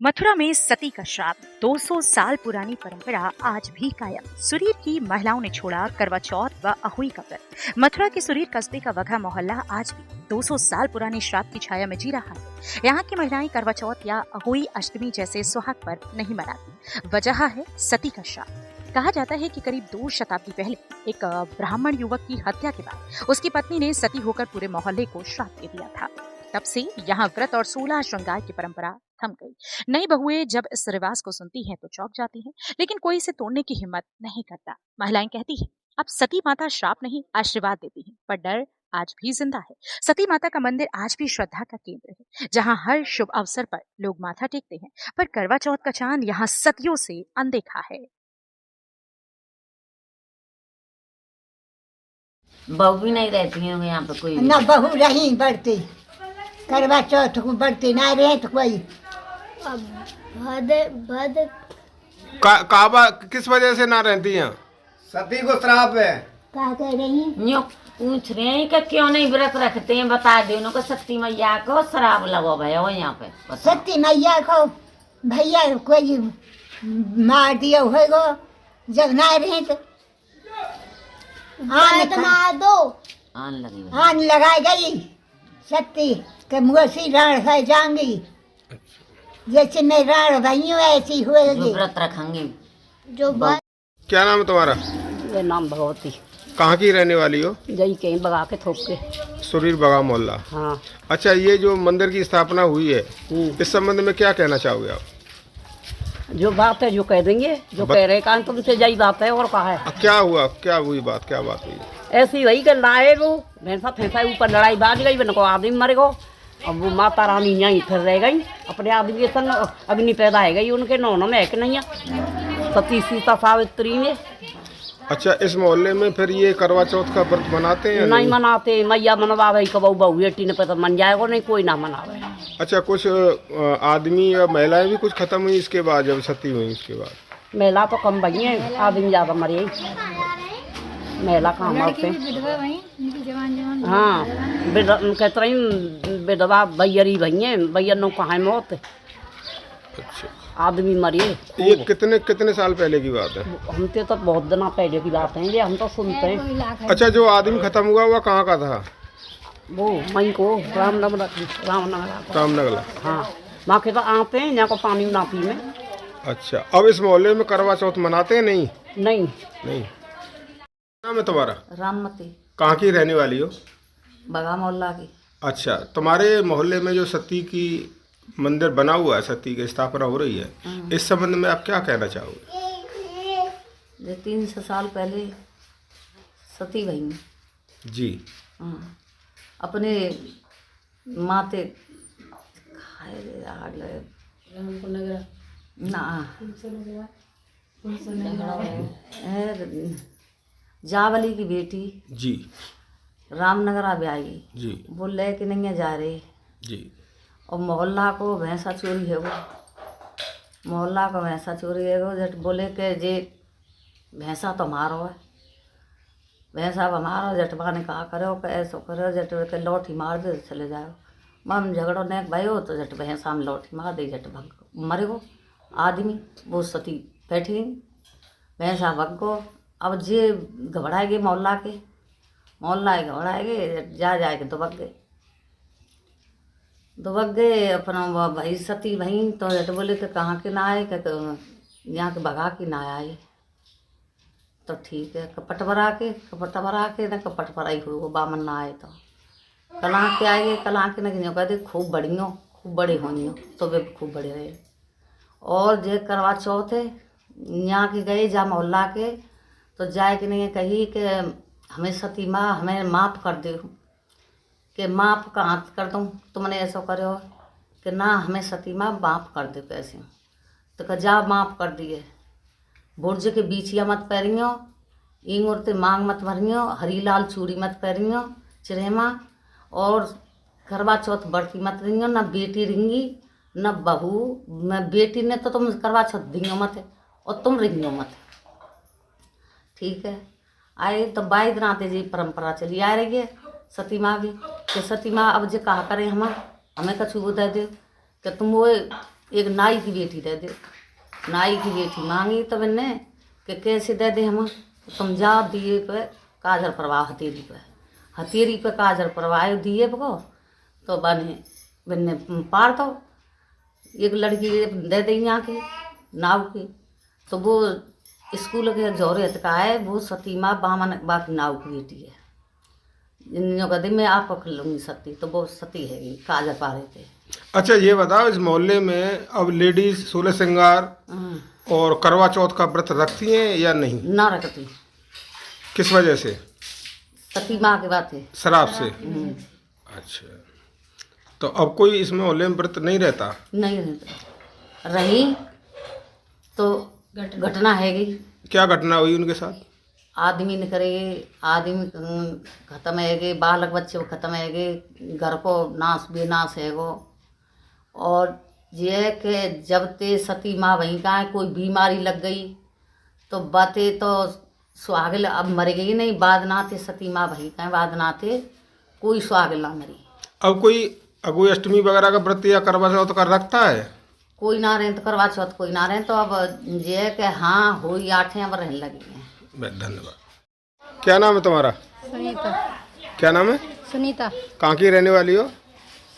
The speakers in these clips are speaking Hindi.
मथुरा में सती का श्राप 200 साल पुरानी परंपरा आज भी कायम। सुरीर की महिलाओं ने छोड़ा करवा चौथ व अहुई का व्रत। मथुरा के सुरीर कस्बे का वघा मोहल्ला आज भी 200 साल पुराने श्राप की छाया में जी रहा है। यहाँ की महिलाएं करवा चौथ या अहुई अष्टमी जैसे सुहाग पर्व नहीं मनाती। वजह है सती का श्राप। कहा जाता है कि करीब 2 शताब्दी पहले एक ब्राह्मण युवक की हत्या के बाद उसकी पत्नी ने सती होकर पूरे मोहल्ले को श्राप दे दिया था। तब से यहाँ व्रत और 16 श्रृंगार की परंपरा थम गई। नई बहुएं जब इस रिवाज को सुनती हैं तो चौंक जाती हैं, लेकिन कोई इसे तोड़ने की हिम्मत नहीं करता। महिलाएं कहती हैं, अब सती माता श्राप नहीं आशीर्वाद देती हैं, पर डर आज भी जिंदा है। सती माता का मंदिर आज भी श्रद्धा का केंद्र है, जहाँ हर शुभ अवसर पर लोग माथा टेकते हैं। पर करवा चौथ का चांद यहाँ सदियों से अनदेखा है। बहू भी नहीं रहती है यहाँ पे कोई न बहू रही बढ़ती करवा चौथ को बढ़ती ना रहे तो कोई अब भद काबा किस वजह से ना रहती हैं? सती को श्राप है। क्या कह रही न्यों पूछ रहे हैं कि क्यों नहीं व्रत रखते हैं, बता दे उनको। शक्ति मैया को शराब लगो भैया हो यहाँ पे बताओ। सती मैया को भैया कोई मार दिया होगा जब ना रहे तो मार दो। आन लगी आन लगाई गई सती के मुसी राण है जाएंगी, जैसे मैं राण भैया ऐसी जो होगी। व्रत रखेंगे। जो बात क्या नाम है तुम्हारा? ये नाम भगवती। कहाँ की रहने वाली हो? यही कहीं बगा के थोप के। सुरीर बगा मोहल्ला। हाँ। अच्छा, ये जो मंदिर की स्थापना हुई है, इस संबंध में क्या कहना चाहोगे आप? जो बात है जो कह देंगे, जो कह रहे कहा तुमसे यही बात है और कहा है। क्या हुआ, क्या हुई बात, क्या बात हुई? ऐसी वही कर लाए वो भैंसा फैंसा ऊपर लड़ाई बाज गई, बन को आदमी मर गो। अब वो माता रानी यहीं फिर रह गई, अपने आदमी के संग अग्नि पैदा है गई उनके नौनों में है कि नहीं है, सती सीता सावित्री में। अच्छा, इस मोहल्ले में फिर ये करवा चौथ का व्रत मनाते हैं या नहीं मनाते। मैया मनवा गई कबू बहू बेटी ने पता मन जाएगा, नहीं कोई ना मनावे। अच्छा, कुछ आदमी या महिलाएं भी कुछ खत्म हुई इसके बाद, जब सती हुई इसके बाद? महिला तो कम भई है, आदमी ज्यादा मरे। महिला कहाँ मरते हाँ, कहते रही विधवा भैयरी भई है, भैयनों कहाँ है मौत। अच्छा, आदमी मरे। ये कितने साल पहले की बात है? हमसे तो बहुत दिन पहले की बात है, ये हम तो सुनते हैं। अच्छा, जो आदमी खत्म हुआ वह कहाँ का था? वो मई को रामनगर। हाँ, वहाँ के तो आते हैं, यहाँ को पानी ना पी में। अच्छा, अब इस मोहल्ले में करवा चौथ मनाते हैं? नहीं नहीं। नाम है तुम्हारा? राममती कहाँ की रहने वाली हो? बगा मोहल्ला की। अच्छा, तुम्हारे मोहल्ले में जो सती की मंदिर बना हुआ है, सती की स्थापना हो रही है, इस संबंध में आप क्या कहना चाहोगे? जो 300 साल पहले सती भई जी। अपने माते ना जावली की बेटी जी। रामनगर आ ब्याई जी। वो लेके नहीं जा रहे जी। और मोहल्ला को भैंसा चोरी है वो, मोहल्ला को भैंसा चोरी है वो। जट बोले के जे भैंसा तो मारो है, भैंसा मारो। जटवा ने कहा करो कि ऐसो करो, जट के लौठी मार दे चले जाओ। मम झगड़ो ने भाई हो तो जट भैंसा में लौठी मार दे, जट भग मरे गो आदमी। वो सती बैठी गई, भैंसा भग गो। अब जे घबराएगे मोहल्ला घबराएगे, जाके दुबक गए अपना भाई सती भाई। तो जट बोले कि कहाँ के ना आए, यहाँ के भगा के ना आए। तो ठीक है, कपट भरा के ना कपट भराई हुई वो बामन ना आए। तो कला के आएंगे, कला के ना कहते खूब बड़े होनी तो वे खूब बड़े रहे। और जे करवा चौथ है यहाँ के गए जा मोहल्ला के, तो जाए कि नहीं कही कि हमें सती माँ हमें माफ़ कर दे, कि माफ़ कहाँ कर दूँ, तुमने ऐसा करे हो कि ना हमें सती माँ माफ़ कर दे कैसे। तो कह जा माफ़ कर दिए। बुर्ज के बीचिया मत पैरियो, ईंग उड़ते मांग मत भरियो, हरी लाल चूड़ी मत पैरियो चिरेमा। और करवा चौथ बढ़ती मत रहियो, ना बेटी रिंगी न बहू। मैं बेटी ने तो तुम करवा चौथ दियो मत और तुम रिंगियो मत। ठीक है, आए तो 22 दिन आते जी परंपरा चली आ रही है सती माँ की। कि सती माँ अब जे कहा करे हमें कछु दे दे कि तुम वो एक नाई की बेटी दे दे। नाई की बेटी मांगी तब इनने कि कैसे दे दे हम। तुम जाओ दिए पे काजर परवाह हथेरी पे काजर परवाह दिए को तो बने पार दो। एक लड़की दे दी यहाँ की नाव की, तो वो स्कूल के जोरे का है, वो सती माँ बामन बाकी नाव की बेटी है। इन कदी मैं आप पकड़ लूँगी सती, तो वो सती है काजर पारे थे। अच्छा ये बताओ, इस मोहल्ले में अब लेडीज 16 श्रृंगार और करवा चौथ का व्रत रखती हैं या नहीं? ना रखती। किस वजह से? सती माँ की बात है। शराब से। अच्छा, तो अब कोई इस मोहल्ले में व्रत नहीं रहता? नहीं रहता, रही तो घटना हैगी। क्या घटना हुई उनके साथ? आदमी ने करे, आदमी खत्म हैगे, बालक बच्चे खत्म हैगे, घर को नाश बेनाश हैगो। और ये कि जब ते सती माँ वहीं का है, कोई बीमारी लग गई तो बातें तो सुहागिल अब मर गई नहीं, बाद ना थे सती माँ वहीं का है, बाद ना थे कोई सुहागिल ना मरी। अब कोई अगुई अष्टमी वगैरह का व्रत या करवा चौथ का रखता है? कोई ना रहे तो करवा चौथ, कोई ना रहे तो अब ये कि हाँ हो 8 अब रहने लगी हैं। धन्यवाद। क्या नाम है तुम्हारा? सुनीता। क्या नाम है? सुनीता। कहाँ की रहने वाली हो?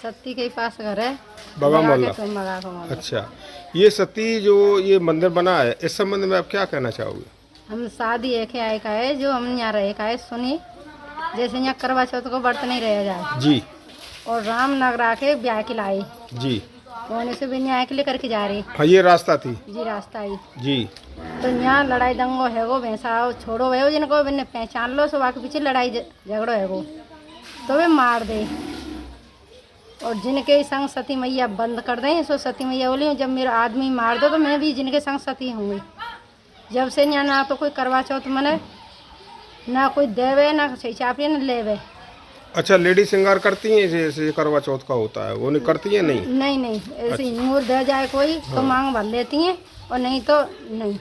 सत्ती के पास घर है, बगा मोहल्ला। बगा का मोहल्ला। अच्छा, ये सती जो ये मंदिर बना है, इस संबंध में आप क्या कहना चाहोगे? हम शादी एक आए का है, जो हम यहाँ रहे का है सुनी, जैसे यहाँ करवा चौथ को व्रत नहीं रह जाए जी। और रामनगर आके ब्याह की लाई जी। होने से भी न्याय के लिए करके जा रही। हाँ, ये रास्ता थी जी, रास्ता आई जी। तो यहाँ लड़ाई दंगो है वो भैंसा छोड़ो है जिनको मैंने पहचान लो, सुबह के पीछे लड़ाई झगड़ो है वो, तो वे मार दे। और जिनके संग सती मैया बंद कर दें, सो सती मैया बोली जब मेरा आदमी मार दो तो मैं भी जिनके संग सती होंगी। जब से यहाँ ना तो कोई करवा चौथ मने, ना कोई देवे, ना सही चापी, ना लेवे। अच्छा, लेडी श्रृंगार करती हैं जैसे करवा चौथ का होता है, वो नहीं करती हैं? नहीं नहीं नहीं, ऐसे ही नूर दे जाए कोई तो मांग भर लेती हैं, और नहीं तो नहीं।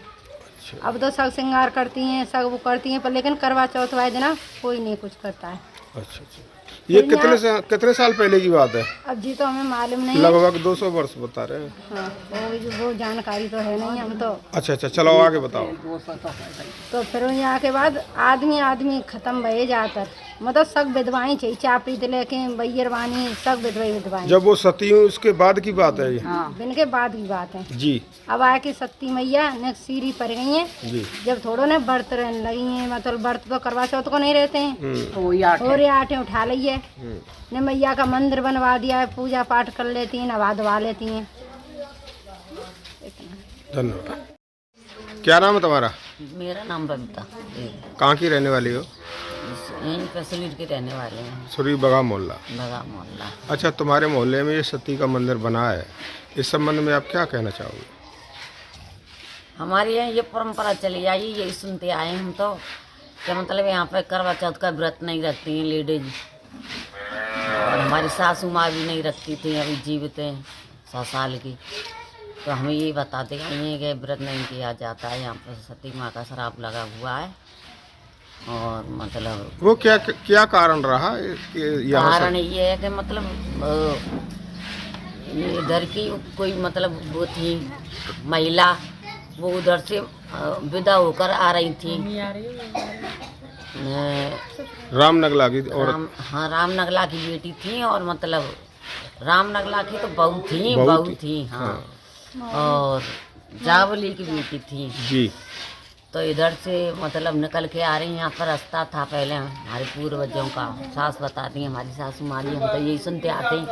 अब तो सब श्रृंगार करती हैं, सब वो करती हैं, पर लेकिन करवा चौथ वाले दिन कोई नहीं कुछ करता है। अच्छा अच्छा, ये कितने साल पहले की बात है? अब जी तो हमें मालूम नहीं है। लगभग 200 वर्ष बता रहे हैं। हाँ, वो जानकारी तो है नहीं हम तो। अच्छा अच्छा, चलो आगे बताओ। तो फिर यहाँ के बाद आदमी खत्म भये जाकर, मतलब सब विधवाएं चाहिए, चापड़ी से लेके बैयर बानी सब विधवाएं। जब वो सती हुई उसके बाद की बात है ये? हाँ, दिन के बाद की बात है जी। अब आके सती मैया ने सीरी पर गई है जी। जब थोड़ो ने व्रत रहने लगी हैं, मतलब व्रत तो करवा चौथ को नहीं रहते हैं, और 8 उठा ली है ने मैया का मंदिर बनवा दिया है, पूजा पाठ कर लेती हैं, नवा धवा लेती हैं। धन्यवाद। क्या नाम है तुम्हारा? मेरा नाम बबीता। कहाँ की रहने वाली हो? यहीं पे शरीर के रहने वाले हैं, सुरी बगा मोहल्ला। बगा मोहल्ला। अच्छा, तुम्हारे मोहल्ले में ये सती का मंदिर बना है, इस संबंध में आप क्या कहना चाहोगे? हमारे यहाँ ये परंपरा चली आई, यही सुनते आए हम तो, क्या मतलब यहाँ पे करवा चौथ का व्रत नहीं रखती हैं लेडीज, और हमारी सासू माँ भी नहीं रखती थी, अभी जीवित हैं 100 साल की। तो हमें ये बताते हैं कि व्रत नहीं किया जाता है, यहाँ पर सती माँ का श्राप लगा हुआ है। और मतलब वो क्या कारण रहा कि कारण ये है कि मतलब इधर की कोई मतलब वो थी महिला, वो उधर से विदा होकर आ रही थी, रामनगला की औरत। हाँ, रामनगला की बेटी थी, और मतलब रामनगला की तो बहू थी हाँ, और जावली की बेटी थी जी। तो इधर से मतलब निकल के आ रही, यहाँ पर रास्ता था पहले हमारे पूर्वजों का, सास बताती हैं, हमारी सासू मारी, हम तो यही सुनते आते हैं।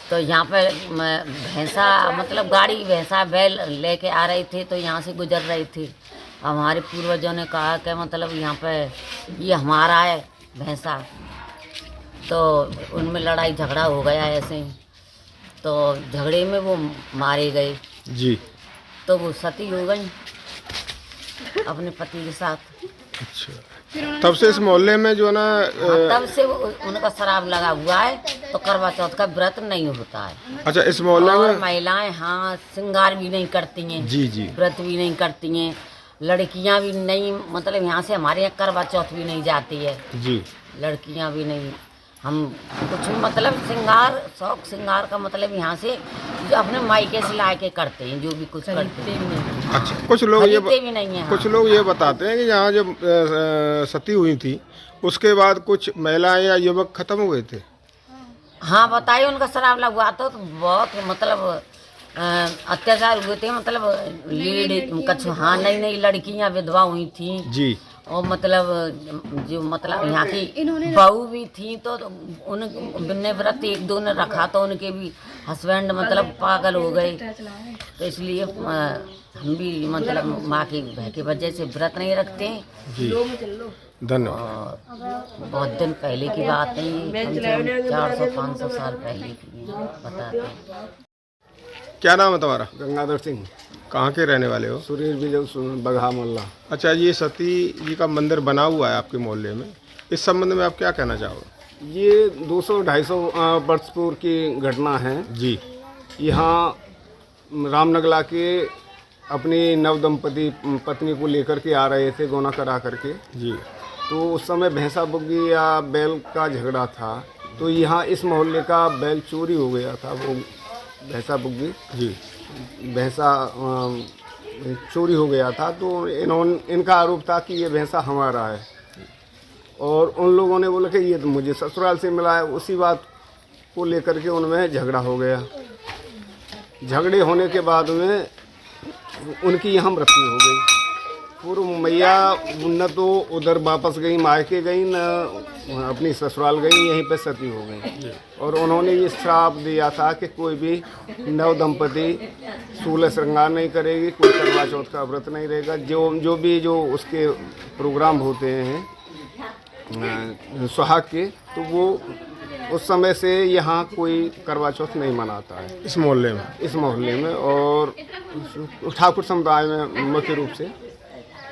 तो यहाँ पे भैंसा मतलब गाड़ी भैंसा बैल लेके आ रहे थे, तो यहाँ से गुजर रहे थे। अब हमारे पूर्वजों ने कहा कि मतलब यहाँ पे ये हमारा है भैंसा, तो उनमें लड़ाई झगड़ा हो गया ऐसे ही, तो झगड़े में वो मारे गए जी। तो वो सती हो गई अपने पति के साथ। अच्छा, तब से इस मोहल्ले में जो है ना तब से उनका शराब लगा हुआ है, तो करवा चौथ का व्रत नहीं होता है। अच्छा, इस मोहल्ले में महिलाएं हाँ श्रृंगार भी नहीं करती हैं जी जी, व्रत भी नहीं करती हैं, लड़कियां भी नहीं, मतलब यहाँ से हमारे यहाँ करवा चौथ भी नहीं जाती है जी, लड़कियां भी नहीं। हम कुछ मतलब श्रृंगार शौक श्रृंगार का मतलब यहाँ से जो अपने मायके से ला के करते हैं, जो भी कुछ करते हैं। अच्छा, कुछ लोग खरीदते भी नहीं है। कुछ लोग ये बताते हैं कि यहाँ जब सती हुई थी उसके बाद कुछ महिलाएं या युवक खत्म हुए थे। हाँ बताइए, उनका शराब लगवा तो बहुत मतलब अत्याचार हुए थे, मतलब लीड कछु। हाँ, नई नई लड़कियां विधवा हुई थी जी। और मतलब जो मतलब यहाँ की बहू भी थी, तो उन बिन्ने व्रत एक दो ने रखा तो उनके भी हस्बैंड मतलब पागल हो गए। तो इसलिए हम भी मतलब माँ की भय की वजह से व्रत नहीं रखते हैं जी। धन्यवाद। और बहुत दिन पहले की बात है, 400-500 साल पहले की बताते हैं। क्या नाम है तुम्हारा? गंगाधर सिंह, कहाँ के रहने वाले हो? सुरीर बिजल बगहा मोहल्ला। अच्छा, ये सती जी का मंदिर बना हुआ है आपके मोहल्ले में, इस संबंध में आप क्या कहना चाहोगे? ये 200-250 वर्ष पूर्व की घटना है जी। यहाँ रामनगला के अपनी नवदंपति पत्नी को लेकर के आ रहे थे गोना करा करके जी। तो उस समय भैंसा बुग्गी या बैल का झगड़ा था, तो यहाँ इस मोहल्ले का बैल चोरी हो गया था। वो भैंसा बुग्गी जी, भैंसा चोरी हो गया था। तो इनका आरोप था कि ये भैंसा हमारा है, और उन लोगों ने बोला कि ये तो मुझे ससुराल से मिला है। उसी बात को लेकर के उनमें झगड़ा हो गया। झगड़े होने के बाद में उनकी यहाँ मृत्यु हो गई। पूर्व मैया न तो उधर वापस गई, मायके गई, न अपनी ससुराल गई, यहीं पे सती हो गई। और उन्होंने ये श्राप दिया था कि कोई भी नव दंपति 16 श्रृंगार नहीं करेगी, कोई करवा चौथ का व्रत नहीं रहेगा। जो उसके प्रोग्राम होते हैं सुहाग के, तो वो उस समय से यहाँ कोई करवा चौथ नहीं मनाता है इस मोहल्ले में। इस मोहल्ले में और ठाकुर समुदाय में मुख्य रूप से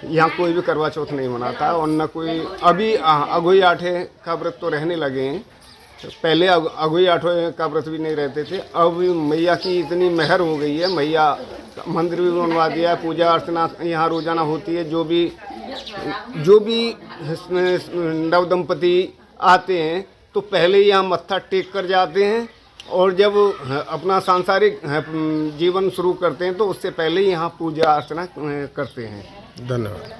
यहाँ कोई भी करवा चौथ नहीं मनाता है। और न कोई अभी अगोई आठे का व्रत तो रहने लगे हैं। पहले अगोई आठे का व्रत भी नहीं रहते थे। अब मैया की इतनी मेहर हो गई है, मैया मंदिर भी बनवा दिया है, पूजा अर्चना यहाँ रोजाना होती है। जो भी नव दंपति आते हैं तो पहले यहाँ मत्था टेक कर जाते हैं, और जब अपना सांसारिक जीवन शुरू करते हैं तो उससे पहले यहाँ पूजा अर्चना करते हैं। धन्यवाद।